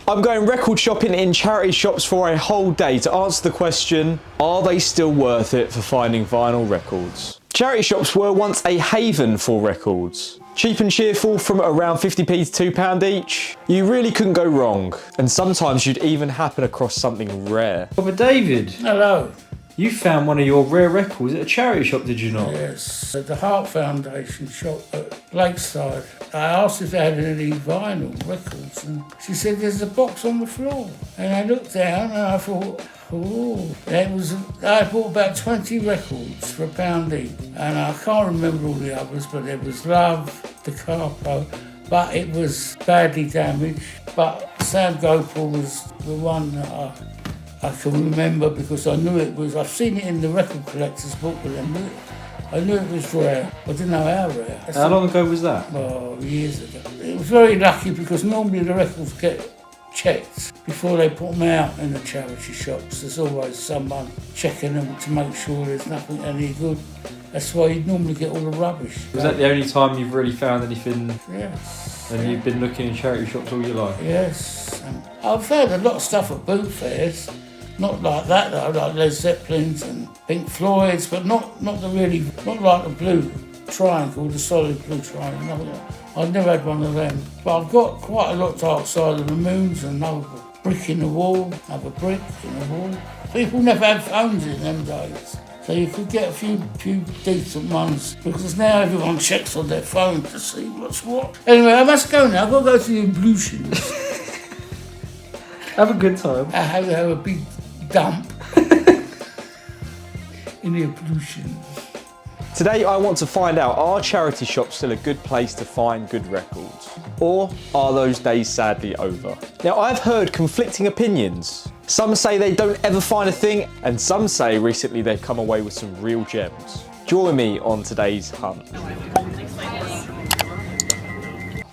I'm going record shopping in charity shops for a whole day to answer the question, are they still worth it for finding vinyl records? Charity shops were once a haven for records. Cheap and cheerful from around 50p to £2 each. You really couldn't go wrong. And sometimes you'd even happen across something rare. But David. Hello. You found one of your rare records at a charity shop, did you not? Yes, at the Heart Foundation shop at Lakeside. I asked if they had any vinyl records, and she said there's a box on the floor. And I looked down and I thought, oh, I bought about 20 records for £1 each. And I can't remember all the others, but there was Love, the Capo, but it was badly damaged. But Sam Gopal was the one that I can remember because I knew it was, I've seen it in the record collector's book, but I knew it was rare. I didn't know how rare. How long ago was that? Oh, years ago. It was very lucky because normally the records get checked before they put them out in the charity shops. There's always someone checking them to make sure there's nothing any good. That's why you normally get all the rubbish. Was that the only time you've really found anything? Yes. And you've been looking in charity shops all your life? Yes. And I've found a lot of stuff at boot fairs. Not like that though, like Led Zeppelins and Pink Floyd's, but not like the blue triangle, the solid blue triangle. I've never had one of them. But I've got quite a lot outside of the Moons and another brick in the wall, another brick in the wall. People never had phones in them days. So you could get a few decent ones because now everyone checks on their phone to see what's what. Anyway, I must go now. I've got to go to the ablutions. Have a good time. I have a big dump in the ablutions. Today I want to find out, are charity shops still a good place to find good records? Or are those days sadly over? Now I've heard conflicting opinions. Some say they don't ever find a thing, and some say recently they've come away with some real gems. Join me on today's hunt.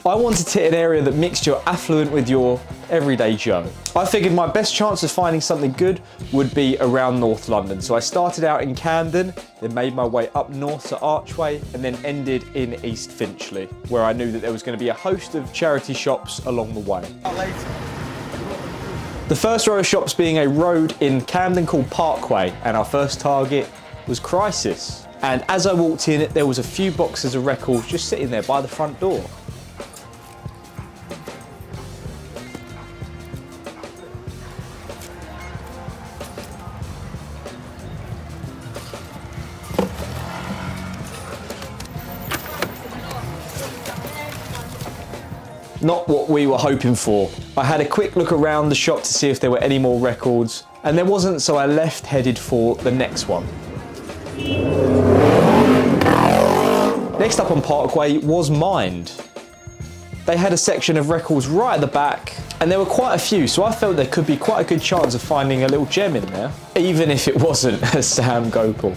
I wanted to hit an area that mixed your affluent with your everyday Joe. I figured my best chance of finding something good would be around North London. So I started out in Camden, then made my way up north to Archway, and then ended in East Finchley, where I knew that there was going to be a host of charity shops along the way. The first row of shops being a road in Camden called Parkway, and our first target was Crisis. And as I walked in, there was a few boxes of records just sitting there by the front door. Not what we were hoping for. I had a quick look around the shop to see if there were any more records, and there wasn't, so I left headed for the next one. Next up on Parkway was Mind. They had a section of records right at the back, and there were quite a few, so I felt there could be quite a good chance of finding a little gem in there, even if it wasn't a Sam Gopal.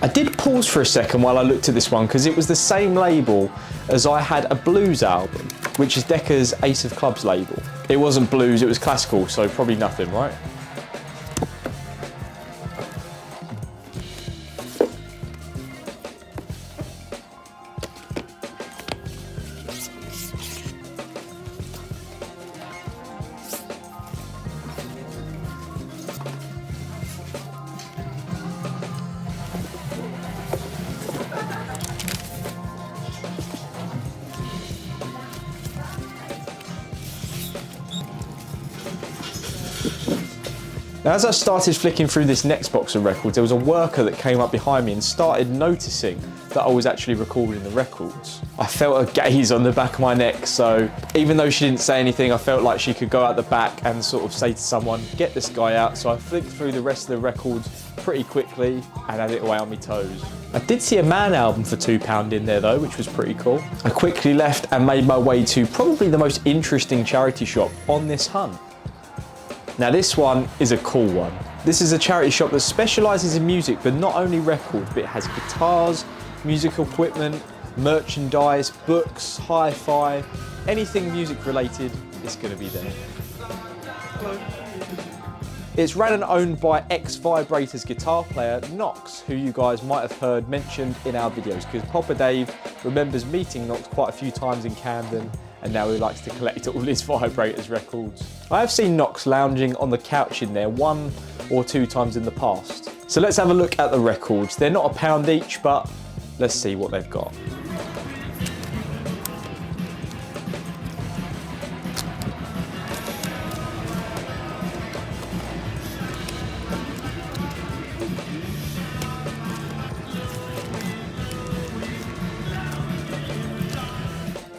I did pause for a second while I looked at this one because it was the same label as I had a blues album, which is Decca's Ace of Clubs label. It wasn't blues, it was classical, so probably nothing, right? Now, as I started flicking through this next box of records, there was a worker that came up behind me and started noticing that I was actually recording the records. I felt a gaze on the back of my neck, so even though she didn't say anything, I felt like she could go out the back and sort of say to someone, get this guy out. So I flicked through the rest of the records pretty quickly and had it away on my toes. I did see a Man album for £2 in there though, which was pretty cool. I quickly left and made my way to probably the most interesting charity shop on this hunt. Now this one is a cool one. This is a charity shop that specialises in music, but not only records, but it has guitars, musical equipment, merchandise, books, hi-fi, anything music related is going to be there. Hello. It's ran and owned by ex-Vibrators guitar player Knox, who you guys might have heard mentioned in our videos, because Papa Dave remembers meeting Knox quite a few times in Camden, and now he likes to collect all his Vibrators records. I have seen Knox lounging on the couch in there 1 or 2 times in the past. So let's have a look at the records. They're not £1 each, but let's see what they've got.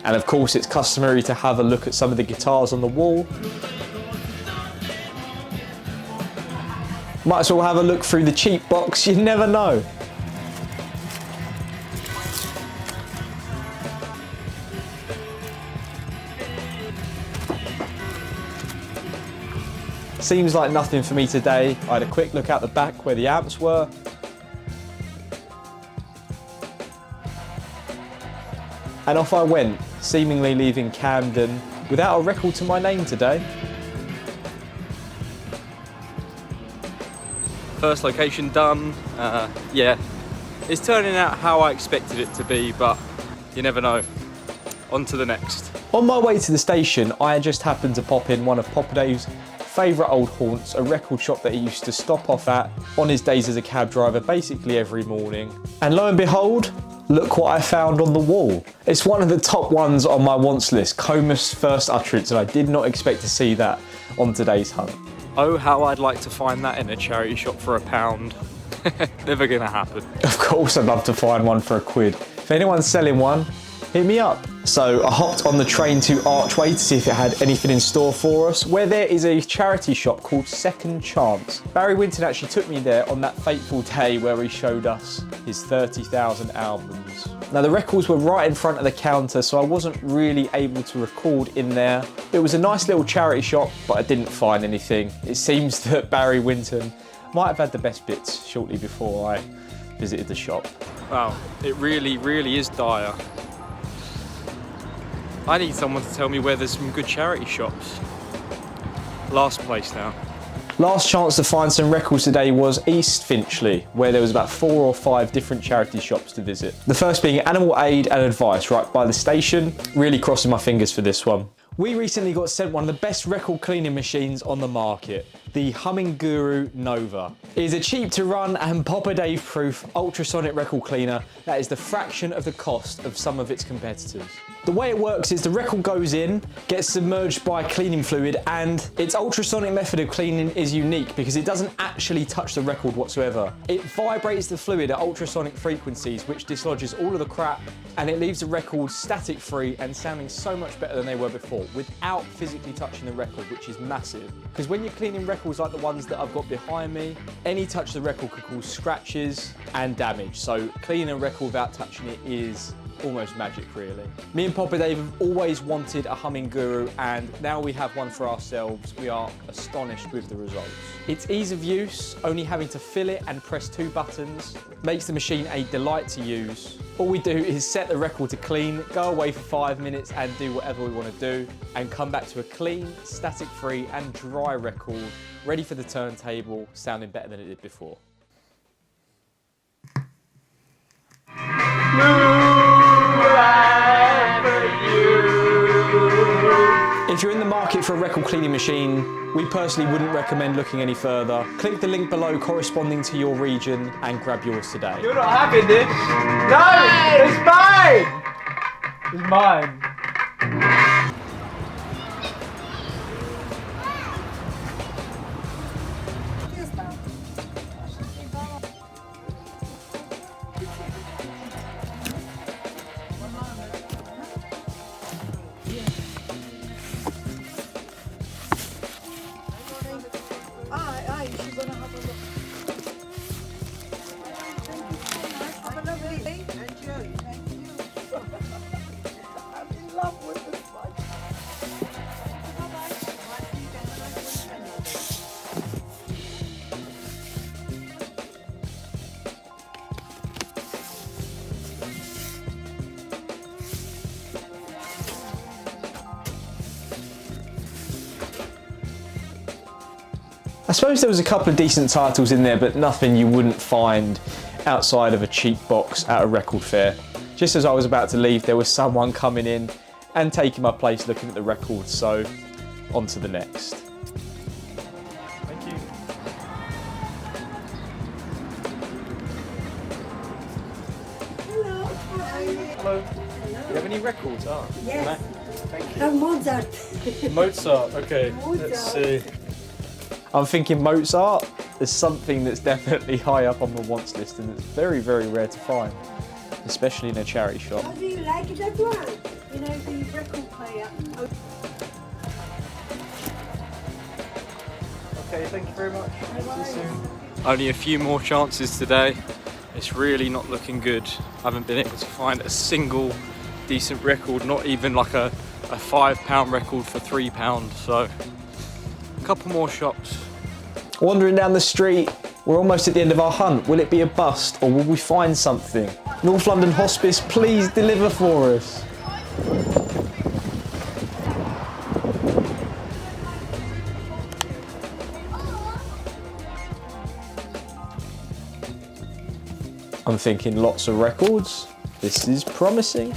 And of course, it's customary to have a look at some of the guitars on the wall. Might as well have a look through the cheap box, you never know. Seems like nothing for me today. I had a quick look out the back where the amps were. And off I went, seemingly leaving Camden without a record to my name today. First location done. Yeah, it's turning out how I expected it to be, but you never know. On to the next. On my way to the station, I just happened to pop in one of Papa Dave's favourite old haunts, a record shop that he used to stop off at on his days as a cab driver basically every morning. And lo and behold, look what I found on the wall. It's one of the top ones on my wants list, Comus First Utterance, and I did not expect to see that on today's hunt. Oh, how I'd like to find that in a charity shop for £1. Never gonna happen. Of course I'd love to find one for £1. If anyone's selling one, hit me up. So I hopped on the train to Archway to see if it had anything in store for us, where there is a charity shop called Second Chance. Barry Winton actually took me there on that fateful day where he showed us his 30,000 albums. Now the records were right in front of the counter, so I wasn't really able to record in there. It was a nice little charity shop, but I didn't find anything. It seems that Barry Winton might have had the best bits shortly before I visited the shop. Wow, it really, really is dire. I need someone to tell me where there's some good charity shops. Last place now. Last chance to find some records today was East Finchley, where there was about 4 or 5 different charity shops to visit. The first being Animal Aid and Advice, right by the station. Really crossing my fingers for this one. We recently got sent one of the best record cleaning machines on the market, the Humminguru Nova. It is a cheap to run and Papa Dave proof ultrasonic record cleaner that is the fraction of the cost of some of its competitors. The way it works is the record goes in, gets submerged by cleaning fluid, and its ultrasonic method of cleaning is unique because it doesn't actually touch the record whatsoever. It vibrates the fluid at ultrasonic frequencies, which dislodges all of the crap, and it leaves the record static free and sounding so much better than they were before without physically touching the record, which is massive. Because when you're cleaning records like the ones that I've got behind me, any touch of the record could cause scratches and damage. So cleaning a record without touching it is almost magic, really. Me and Papa Dave have always wanted a Humminguru, and now we have one for ourselves. We are astonished with the results. Its ease of use, only having to fill it and press 2 buttons, makes the machine a delight to use. All we do is set the record to clean, go away for 5 minutes and do whatever we want to do, and come back to a clean, static-free and dry record, ready for the turntable, sounding better than it did before. If you're in the market for a record cleaning machine, we personally wouldn't recommend looking any further. Click the link below corresponding to your region and grab yours today. You're not having this. No, it's mine. It's mine. Have a lovely day. And you. Thank you. I suppose there was a couple of decent titles in there, but nothing you wouldn't find outside of a cheap box at a record fair. Just as I was about to leave, there was someone coming in and taking my place looking at the records, so on to the next. Thank you. Hello. Do you have any records? Oh, Yes. no. Thank you. Oh, Mozart. Mozart, okay. Let's see. I'm thinking Mozart. There's something that's definitely high up on the wants list and it's very, very rare to find, especially in a charity shop. How do you like that one? You know, the record player. Okay, thank you very much. See you soon. Only a few more chances today. It's really not looking good. I haven't been able to find a single decent record, not even like a £5 record for £3. So a couple more shops. Wandering down the street, we're almost at the end of our hunt. Will it be a bust or will we find something? North London Hospice, please deliver for us. I'm thinking lots of records. This is promising.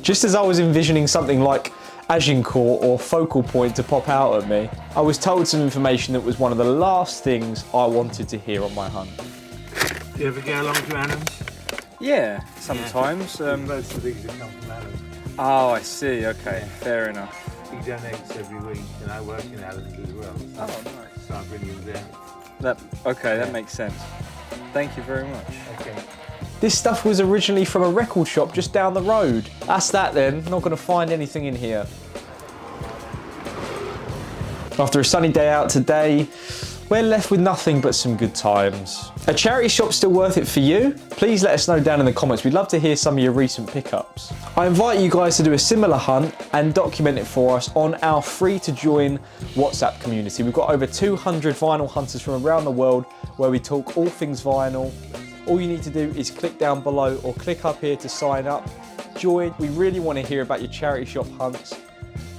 Just as I was envisioning something like Agincourt or Focal Point to pop out at me, I was told some information that was one of the last things I wanted to hear on my hunt. Do you ever go along to Adams? Yeah, sometimes. Most of these have come from Adams. Oh, I see. Okay, fair enough. He donates every week, and I work in Adams as well. Oh, nice. So I bring him there. That makes sense. Thank you very much. Okay. This stuff was originally from a record shop just down the road. That's that then, not gonna find anything in here. After a sunny day out today, we're left with nothing but some good times. A charity shop still worth it for you? Please let us know down in the comments. We'd love to hear some of your recent pickups. I invite you guys to do a similar hunt and document it for us on our free to join WhatsApp community. We've got over 200 vinyl hunters from around the world where we talk all things vinyl. All you need to do is click down below or click up here to sign up. Join. We really want to hear about your charity shop hunts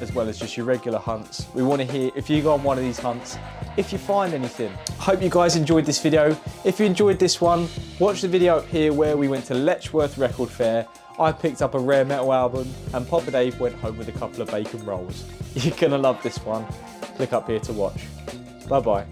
as well as just your regular hunts. We want to hear if you go on one of these hunts, if you find anything. Hope you guys enjoyed this video. If you enjoyed this one, watch the video up here where we went to Letchworth Record Fair. I picked up a rare metal album and Papa Dave went home with a couple of bacon rolls. You're gonna love this one. Click up here to watch. Bye bye.